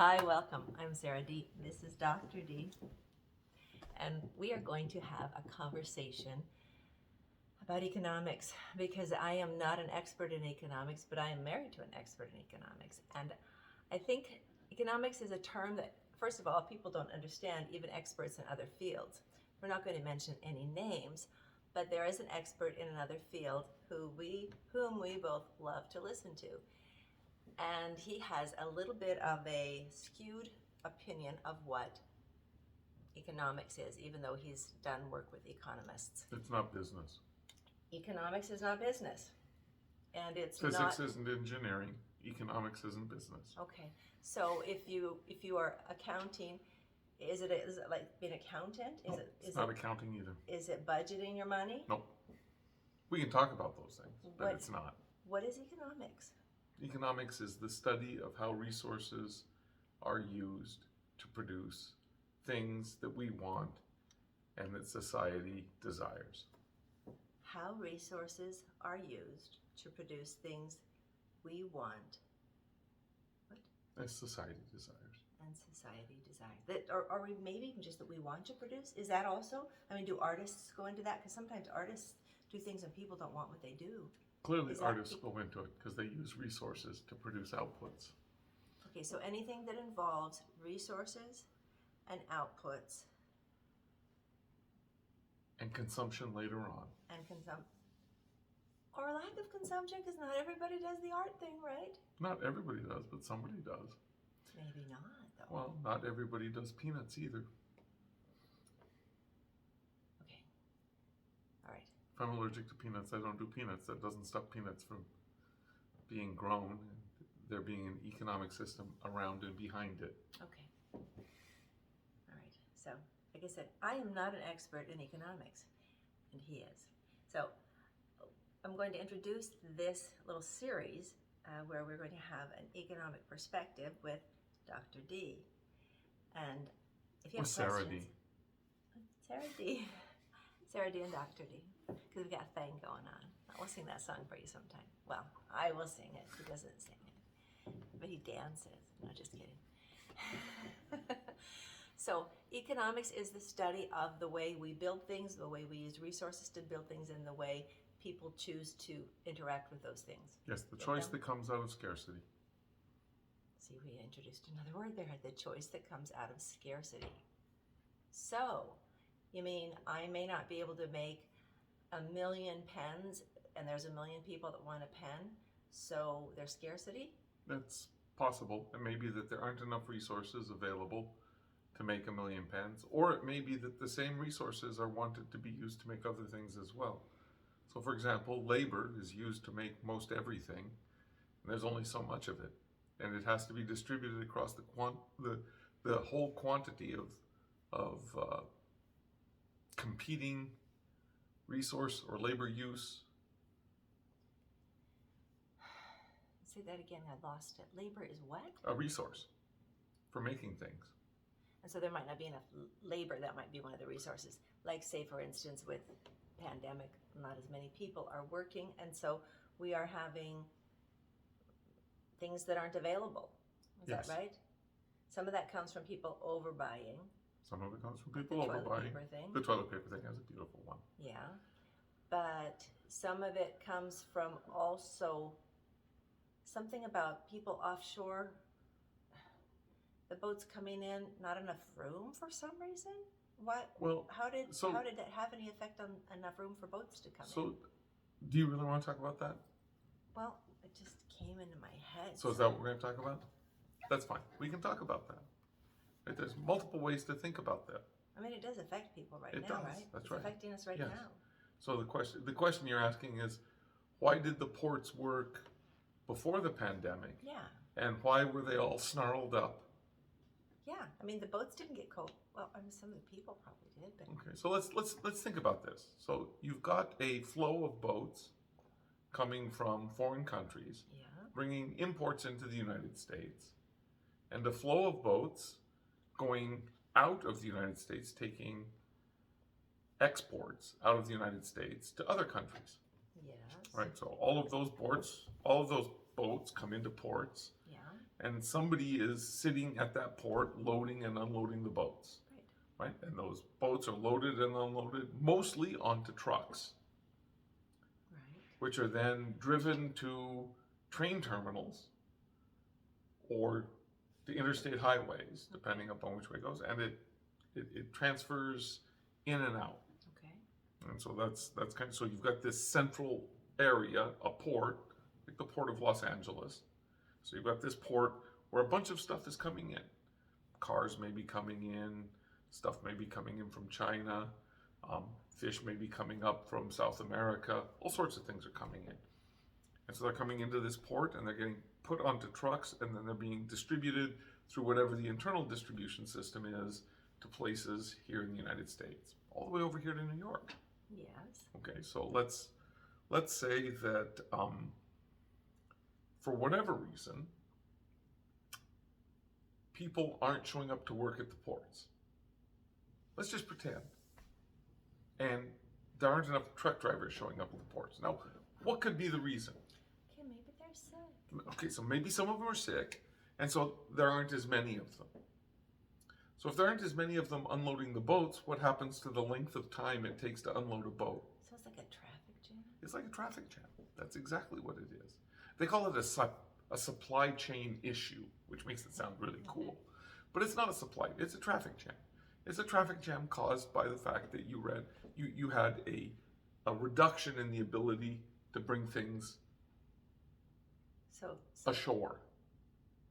Hi, welcome. I'm Sarah D. This is Dr. D. And we are going to have a conversation about economics because I am not an expert in economics, but I am married to an expert in economics. And I think economics is a term that, first of all, people don't understand, even experts in other fields. We're not going to mention any names, but there is an expert in another field whom we both love to listen to. And he has a little bit of a skewed opinion of what economics is, even though he's done work with economists. It's not business. Economics is not business. And it's Physics isn't engineering. Economics isn't business. Okay. So if you are accounting, is it like being an accountant? It's not accounting either. Is it budgeting your money? Nope. We can talk about those things, but it's not. What is economics? Economics is the study of how resources are used to produce things that we want and that society desires. How resources are used to produce things we want. What? As society desires. And society desires. That, or maybe even just that we want to produce? Is that also? I mean, do artists go into that? Because sometimes artists do things and people don't want what they do. Clearly, artists go into it because they use resources to produce outputs. Okay, so anything that involves resources and outputs. And consumption later on. And or lack of consumption, because not everybody does the art thing, right? Not everybody does, but somebody does. Maybe not, though. Well, not everybody does peanuts either. Okay. All right. If I'm allergic to peanuts, I don't do peanuts. That doesn't stop peanuts from being grown. There being an economic system around and behind it. Okay. All right. So, like I said, I am not an expert in economics, and he is. So, I'm going to introduce this little series where we're going to have an economic perspective with Dr. D. And if you have Sarah questions, Sarah D. Sarah D and Dr. D, because we've got a thing going on. We'll sing that song for you sometime. Well, I will sing it. He doesn't sing it, but he dances. No, just kidding. So, economics is the study of the way we build things, the way we use resources to build things, and the way people choose to interact with those things. Yes, the choice that comes out of scarcity. See, we introduced another word there, the choice that comes out of scarcity. So, you mean I may not be able to make 1 million pens and there's 1 million people that want a pen, so there's scarcity? That's possible. It may be that there aren't enough resources available to make 1 million pens, or it may be that the same resources are wanted to be used to make other things as well. So for example, labor is used to make most everything, and there's only so much of it. And it has to be distributed across the whole quantity of competing resource or labor use. Say that again, I lost it. Labor is what? A resource for making things. And so there might not be enough labor. That might be one of the resources. Like, say, for instance, with pandemic, not as many people are working, and so we are having things that aren't available. Is Yes. that right? Some of that comes from people overbuying. Some of it comes from people The toilet overbuying. paper thing. The toilet paper thing has a beautiful one. Yeah. But some of it comes from also something about people offshore, the boats coming in, not enough room for some reason? What? Well, how did that have any effect on enough room for boats to come in? So, do you really want to talk about that? Well, it just came into my head. So is that what we're going to talk about? That's fine. We can talk about that. Right? There's multiple ways to think about that. I mean, it does affect people right It now, does. right? That's it's right. affecting us right Yes. now. So the question you're asking is, why did the ports work before the pandemic? Yeah. And why were they all snarled up? Yeah. I mean, the boats didn't get cold. Well, I mean, some of the people probably did, but Okay, so let's think about this. So you've got a flow of boats coming from foreign countries, yeah. bringing imports into the United States, and a flow of boats going out of the United States, taking exports out of the United States to other countries. Yes. Right, so all of those boats come into ports, Yeah. and somebody is sitting at that port loading and unloading the boats, right? And those boats are loaded and unloaded mostly onto trucks, which are then driven to train terminals or the interstate highways, depending upon which way it goes, and it transfers in and out. Okay. And so that's kind of, so you've got this central area, a port, like the port of Los Angeles. So you've got this port where a bunch of stuff is coming in. Cars may be coming in, stuff may be coming in from China, fish may be coming up from South America, all sorts of things are coming in. And so they're coming into this port and they're getting put onto trucks, and then they're being distributed through whatever the internal distribution system is to places here in the United States, all the way over here to New York. Yes. Okay, so let's say that for whatever reason, people aren't showing up to work at the ports. Let's just pretend. And there aren't enough truck drivers showing up at the ports. Now, what could be the reason? Okay, maybe they're sick. Okay, so maybe some of them are sick, and so there aren't as many of them. So if there aren't as many of them unloading the boats, what happens to the length of time it takes to unload a boat? So it's like a traffic jam? It's like a traffic jam. That's exactly what it is. They call it a supply chain issue, which makes it sound really cool. But it's not a supply, it's a traffic jam. It's a traffic jam caused by the fact that you had a reduction in the ability to bring things So ashore.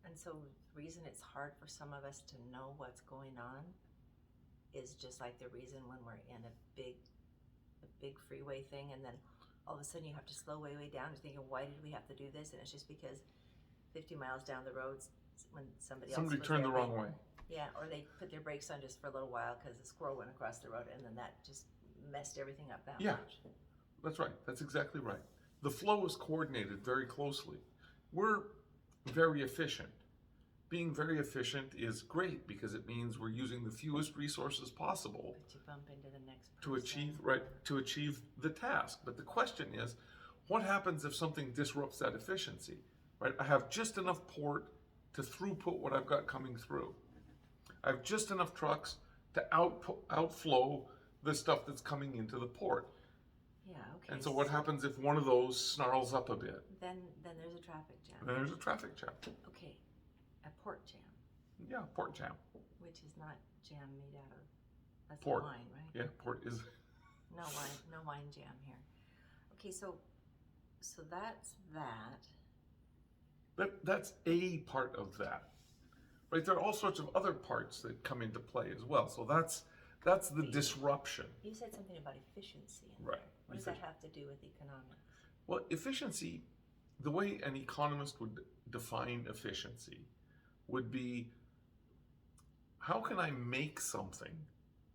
And so the reason it's hard for some of us to know what's going on is just like the reason when we're in a big freeway thing, and then all of a sudden you have to slow way down. You're thinking, why did we have to do this? And it's just because 50 miles down the road, when somebody Turned the wrong way. Yeah, or they put their brakes on just for a little while because a squirrel went across the road, and then that just messed everything up that much. That's right. That's exactly right. The flow is coordinated very closely. We're very efficient. Being very efficient is great because it means we're using the fewest resources possible But you bump into the next to person. achieve the task. But the question is, what happens if something disrupts that efficiency? Right? I have just enough port to throughput what I've got coming through. I have just enough trucks to outflow the stuff that's coming into the port. Yeah, okay. And so what happens if one of those snarls up a bit? Then there's a traffic jam. Then there's a traffic jam. Okay, a port jam, Yeah, port jam. which is not jam made out of, that's Port. wine, right? Yeah, port is. No wine jam here. Okay, so that's that. That's a part of that. Right? There are all sorts of other parts that come into play as well. So that's the disruption. You said something about efficiency in Right. there. What does that have to do with economics? Well, efficiency, the way an economist would define efficiency would be, how can I make something?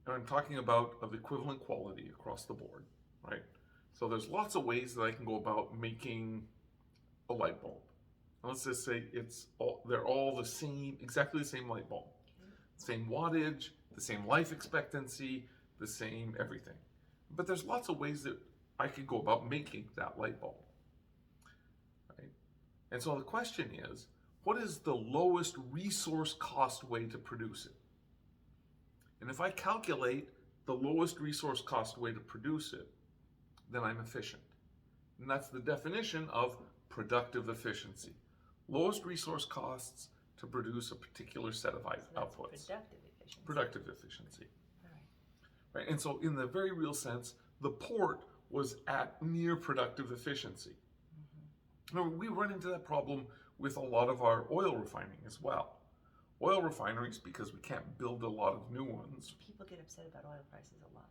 And I'm talking about of equivalent quality across the board, right? So there's lots of ways that I can go about making a light bulb. And let's just say they're all the same, exactly the same light bulb. Same wattage, the same life expectancy, the same everything. But there's lots of ways that I could go about making that light bulb. Right? And so the question is, what is the lowest resource cost way to produce it? And if I calculate the lowest resource cost way to produce it, then I'm efficient. And that's the definition of productive efficiency. Lowest resource costs to produce a particular set of outputs. Productive efficiency. Productive efficiency. All right. Right? And so in the very real sense, the port was at near productive efficiency. Now, we run into that problem with a lot of our oil refining as well. Oil refineries, because we can't build a lot of new ones. People get upset about oil prices a lot.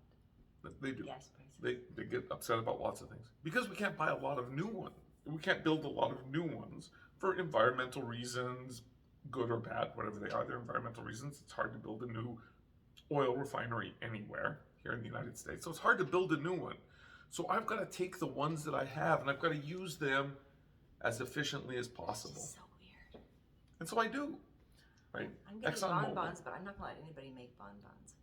They do. Gas prices. They get upset about lots of things. Because we can't buy a lot of new ones. We can't build a lot of new ones for environmental reasons, good or bad, whatever they are. They're environmental reasons. It's hard to build a new oil refinery anywhere here in the United States. So it's hard to build a new one. So I've got to take the ones that I have and I've got to use them as efficiently as possible. This is so weird. And so I do. Right? I'm getting ExxonMobil. bonbons, but I'm not going to let anybody make bonbons.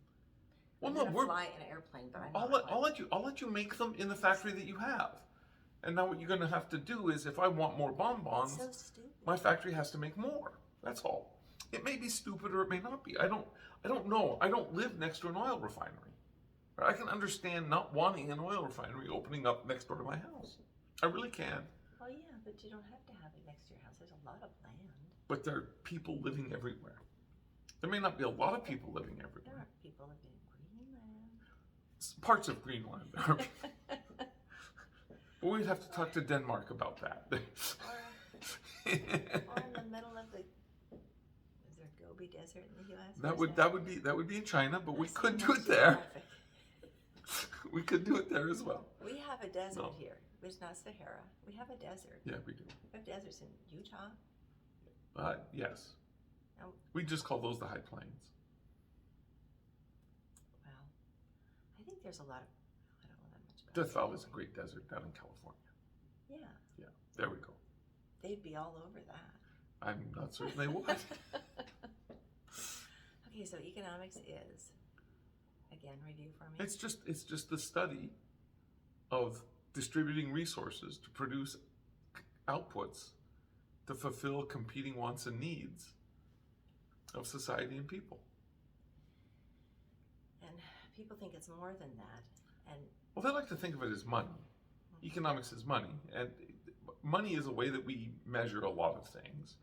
Well, I'm no, going to fly in an airplane, but I'm not. I'll let you make them in the factory that you have. And now what you're going to have to do is, if I want more bonbons, So stupid. my factory has to make more. That's all. It may be stupid or it may not be. I don't know. I don't live next to an oil refinery. I can understand not wanting an oil refinery opening up next door to my house. I really can. Well, yeah, but you don't have to have it next to your house. There's a lot of land. But there are people living everywhere. There may not be a lot of people living There everywhere. aren't people living in Greenland. Parts of Greenland. There are. But we'd have to talk to Denmark about that. Or in the middle of the, is there Gobi Desert in the U.S.? That would be in China, but we could do it there. We could do it there as well. We have a desert No. here. It's not Sahara. We have a desert. Yeah, we do. We have deserts in Utah. Yes. Oh. We just call those the high plains. Well, I think there's a lot of, I don't know that much about Death it. Valley is a great desert down in California. Yeah, Yeah, there we go. they'd be all over that. I'm not certain they would. Okay, so economics is, again, review for me. It's just the study of distributing resources to produce outputs to fulfill competing wants and needs of society and people. And people think it's more than that. And Well, they like to think of it as money. Economics is money, and money is a way that we measure a lot of things.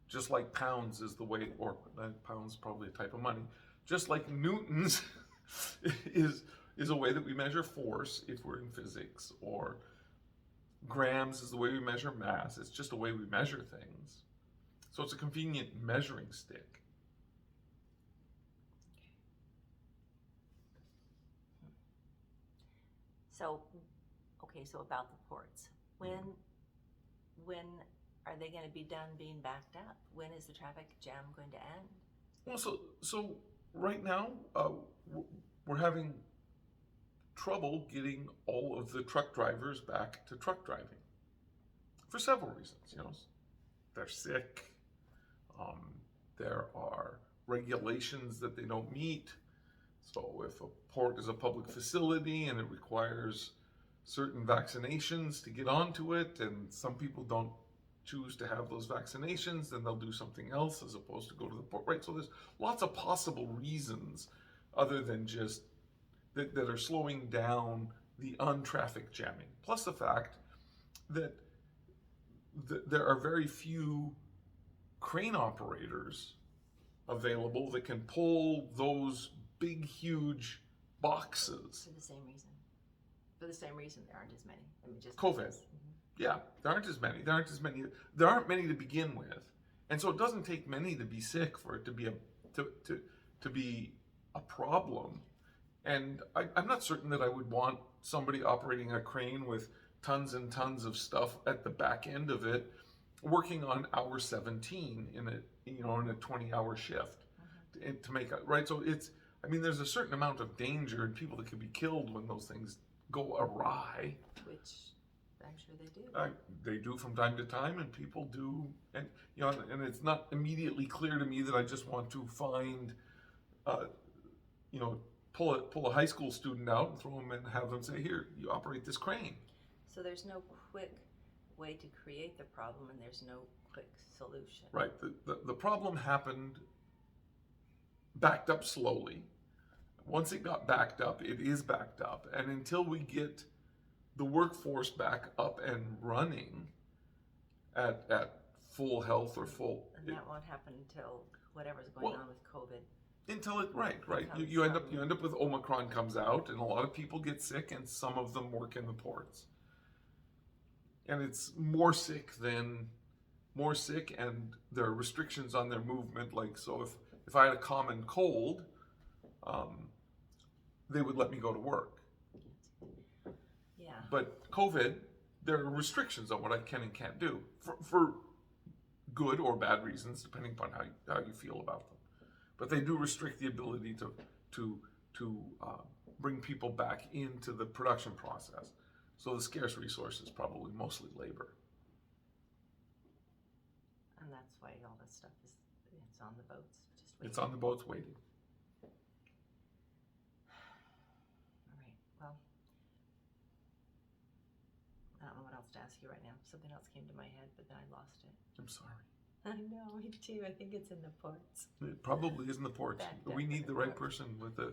Just like pounds is the way, or pounds probably a type of money. Just like newtons is a way that we measure force if we're in physics, or grams is the way we measure mass. It's just a way we measure things. So it's a convenient measuring stick. so, okay, so about the ports. When are they going to be done being backed up? When is the traffic jam going to end? Well, so right now we're having trouble getting all of the truck drivers back to truck driving for several reasons. They're sick. There are regulations that they don't meet. So if a port is a public facility and it requires certain vaccinations to get onto it, and some people don't choose to have those vaccinations, then they'll do something else as opposed to go to the port, right? So there's lots of possible reasons other than just that are slowing down the untraffic jamming. Plus the fact that there are very few crane operators available that can pull those big, huge boxes. For the same reason. For the same reason, there aren't as many. I mean, just COVID. because. Yeah, there aren't as many. There aren't many to begin with, and so it doesn't take many to be sick for it to be to be a problem. And I'm not certain that I would want somebody operating a crane with tons and tons of stuff at the back end of it, working on hour 17 in a 20-hour shift to make it right. So there's a certain amount of danger and people that could be killed when those things go awry. Which I'm sure they do. They do from time to time, and people do, and it's not immediately clear to me that I just want to find, pull a high school student out and throw them and have them say, "Here, you operate this crane." So there's no quick way to create the problem, and there's no quick solution. Right. The problem happened, backed up slowly. Once it got backed up, it is backed up, and until we get the workforce back up and running at full health or full, And that won't happen until whatever's going on with COVID. Until it right. You end up with Omicron comes out, and a lot of people get sick, and some of them work in the ports, and it's more sick, and there are restrictions on their movement. Like, so if I had a common cold, they would let me go to work. Yeah. But COVID, there are restrictions on what I can and can't do for good or bad reasons, depending upon how you feel about them. But they do restrict the ability to bring people back into the production process. So the scarce resource is probably mostly labor. And that's why all this stuff it's on the boats. Just waiting. It's on the boats waiting. All right. Well, I don't know what else to ask you right now. Something else came to my head, but then I lost it. I'm sorry. I know, me too. I think it's in the ports. It probably is in the ports. Back We there need in the the right ports. person with a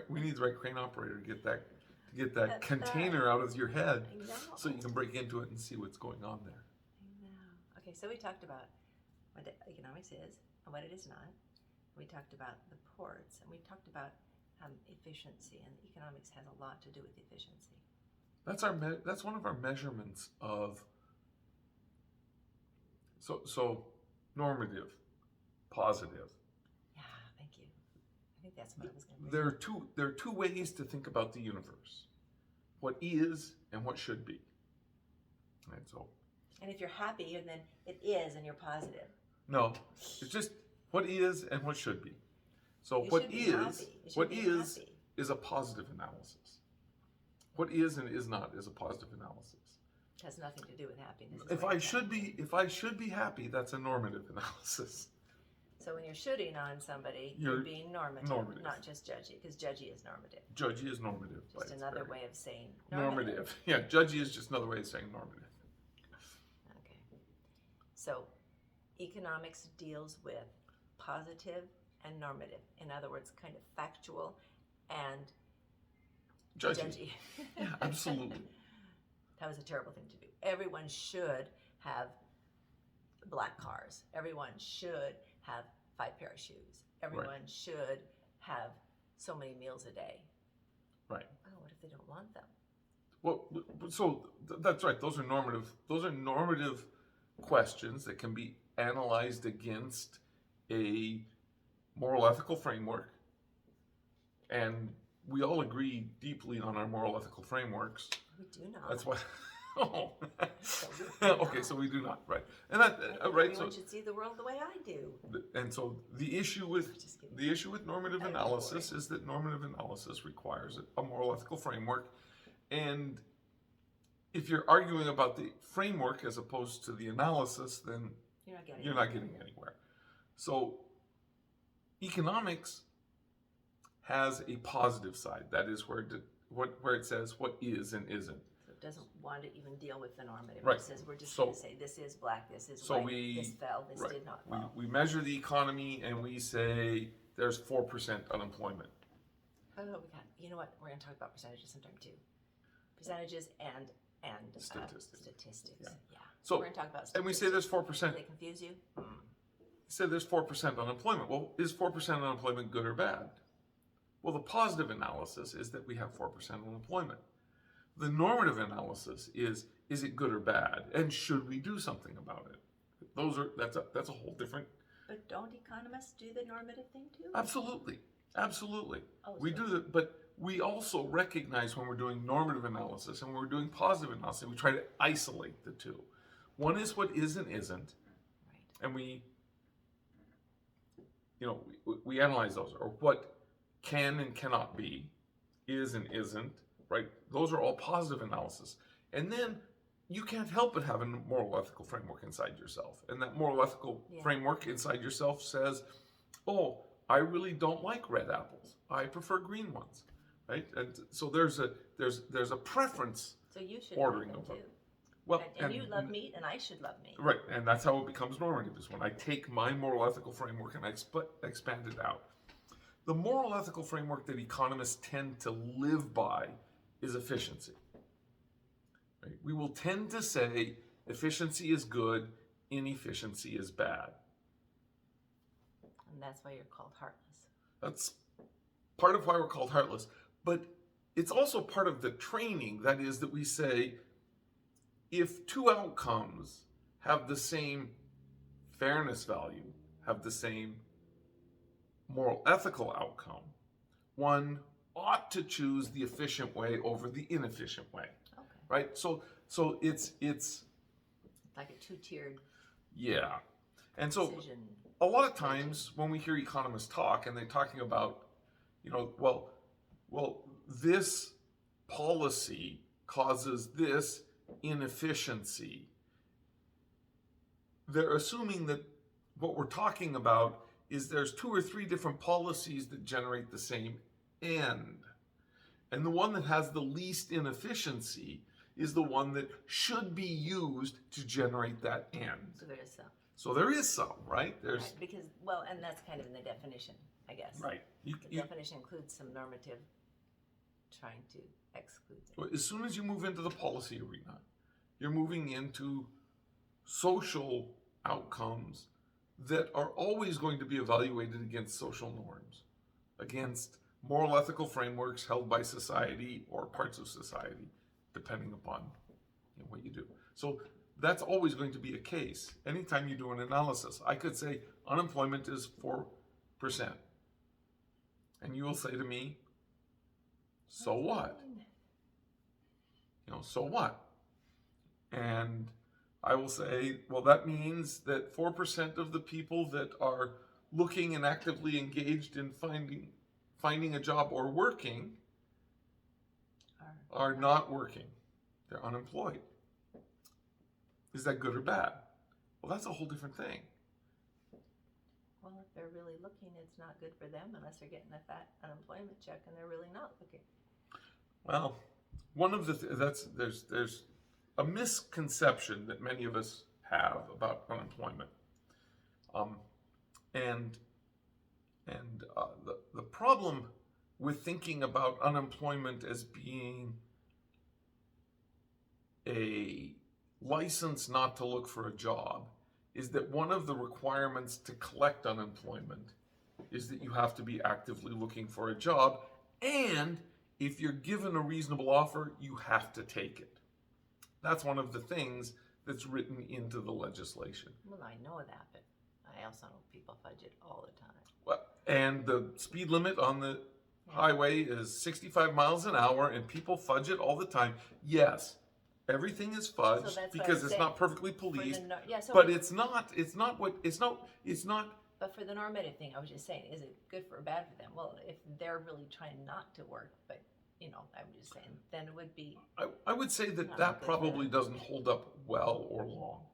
we need the right crane operator to get that That's container out of your head I know. so you can break into it and see what's going on there. I know. Okay, so we talked about what economics is and what it is not. We talked about the ports, and we talked about efficiency, and economics has a lot to do with efficiency. That's one of our measurements of so normative, positive. Yeah, thank you. I think that's what I was going to say. There are two ways to think about the universe: what is and what should be. Right. So. And if you're happy, then it is, and you're positive. No, it's just what is and what should be. So You what should be is happy. You should what be is happy. is a positive analysis. What is and is not is a positive analysis. It has nothing to do with happiness. is If what I you're should saying. be if I should be happy, that's a normative analysis. So when you're shooting on somebody, You're you're being normative, normative. not just judgy, because judgy is normative. Judgy is normative. by Just its another very- way of saying normative. Yeah, judgy is just another way of saying normative. Okay. So economics deals with positive and normative. In other words, kind of factual and Judgy. Yeah, absolutely. That was a terrible thing to do. Everyone should have black cars. Everyone should have 5 pair of shoes. Everyone should have so many meals a day. Right. Oh, what if they don't want them? Well, so that's right. Those are normative. Those are normative questions that can be analyzed against a moral ethical framework, and we all agree deeply on our moral ethical frameworks. We do not. That's why. Oh. So we do Okay, not. so we do not. Right, and that right. Everyone So should see the world the way I do. and so the issue with Just kidding. normative That'd be analysis is that normative analysis requires a moral ethical framework, and if you're arguing about the framework as opposed to the analysis, then You're not getting anywhere. So economics has a positive side. That is where it says what is and isn't. So it doesn't want to even deal with the normative. Right. It says we're just So- going to say this is black, this is so white, this fell, this right. did not fall. We measure the economy and we say there's 4% unemployment. Oh, you know what? We're going to talk about percentages sometime too. Percentages and Statistics. statistics. Yeah. Yeah. So- we're going to talk about statistics. And we say there's 4%. They confuse you? Say there's 4% unemployment. Well, is 4% unemployment good or bad? Well, the positive analysis is that we have 4% unemployment. The normative analysis is it good or bad, and should we do something about it? That's a whole different. But don't economists do the normative thing too? Absolutely. Oh, We so- do that, but we also recognize when we're doing normative analysis and when we're doing positive analysis, we try to isolate the two. One is what is and isn't, Right. and we analyze those, or what can and cannot be, is and isn't, right? Those are all positive analysis. And then you can't help but have a moral ethical framework inside yourself. And that moral ethical framework inside yourself says, oh, I really don't like red apples. I prefer green ones, right? And so there's a preference. So you should Ordering like of them them. too. Well, And you love meat, and I should love meat. right, and that's how it becomes normative, is when I take my moral ethical framework and I expand it out. The moral ethical framework that economists tend to live by is efficiency. Right? We will tend to say efficiency is good, inefficiency is bad. And that's why you're called heartless. That's part of why we're called heartless. But it's also part of the training, that is, that we say, if two outcomes have the same fairness value, have the same moral ethical outcome, one ought to choose the efficient way over the inefficient way, Okay. right? So it's Like a two-tiered yeah. And so decision. a lot of times when we hear economists talk and they're talking about, well, this policy causes this inefficiency, they're assuming that what we're talking about is there's 2 or 3 different policies that generate the same end. And the one that has the least inefficiency is the one that should be used to generate that end. So there's So there is some, right? There's Right, because, well, and that's kind of in the definition, I guess. right. The definition includes some normative trying to exclude it. As soon as you move into the policy arena, you're moving into social outcomes that are always going to be evaluated against social norms, against moral ethical frameworks held by society or parts of society, depending upon what you do. So that's always going to be a case. Anytime you do an analysis, I could say unemployment is 4%. And you will say to me, so what? So what? And I will say, well, that means that 4% of the people that are looking and actively engaged in finding a job or working are not working. They're unemployed. Is that good or bad? Well, that's a whole different thing. Well, if they're really looking, it's not good for them unless they're getting a fat unemployment check and they're really not looking. Well, one of the there's a misconception that many of us have about unemployment, and the problem with thinking about unemployment as being a license not to look for a job is that one of the requirements to collect unemployment is that you have to be actively looking for a job, and if you're given a reasonable offer, you have to take it. That's one of the things that's written into the legislation. Well, I know that, but I also know people fudge it all the time. Well, and the speed limit on the highway is 65 miles an hour, and people fudge it all the time. Yes, everything is fudged because it's not perfectly policed. But it's not. But for the normative thing, I was just saying, is it good or bad for them? Well, if they're really trying not to work, but I'm just saying, then it would be. I would say that probably doesn't hold up well or long.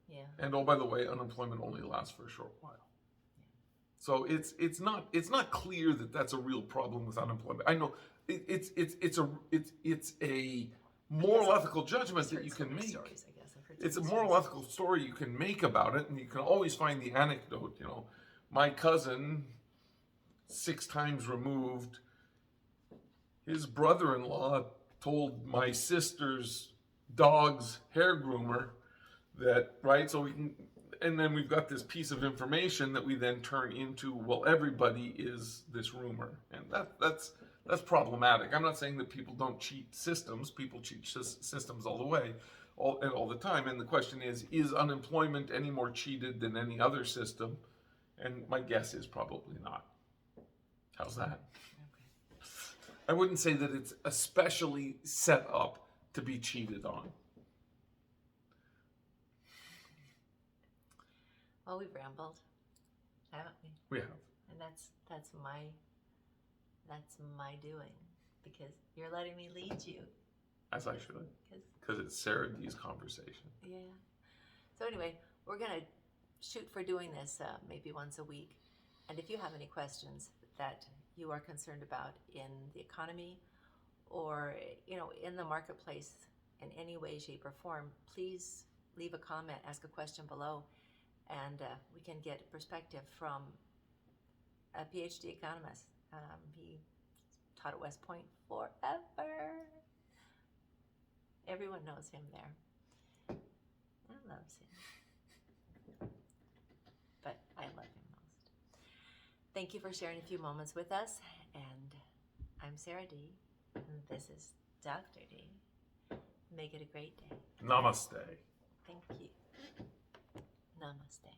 Yeah. And oh, by the way, unemployment only lasts for a short while. So it's not clear that that's a real problem with unemployment. I know it's a moral ethical judgment that you can make. It's a moral ethical story you can make about it, and you can always find the anecdote. My cousin, 6 times removed, his brother-in-law told my sister's dog's hair groomer that, right? So and then we've got this piece of information that we then turn into, well, everybody is this rumor, and that's problematic. I'm not saying that people don't cheat systems. People cheat systems all the way, all the time. And the question is unemployment any more cheated than any other system? And my guess is probably not. How's that? Okay. I wouldn't say that it's especially set up to be cheated on. Well, we've rambled, haven't we? We have. And that's my doing, because you're letting me lead you. As I should. Because it's Sarah D's conversation. Yeah. So anyway, we're going to shoot for doing this maybe once a week. And if you have any questions that you are concerned about in the economy or, in the marketplace in any way, shape, or form, please leave a comment, ask a question below, and we can get perspective from a PhD economist. He taught at West Point forever. Everyone knows him there. I loves him. But I love him most. Thank you for sharing a few moments with us. And I'm Sarah D. And this is Dr. D. Make it a great day. Namaste. Thank you. Namaste.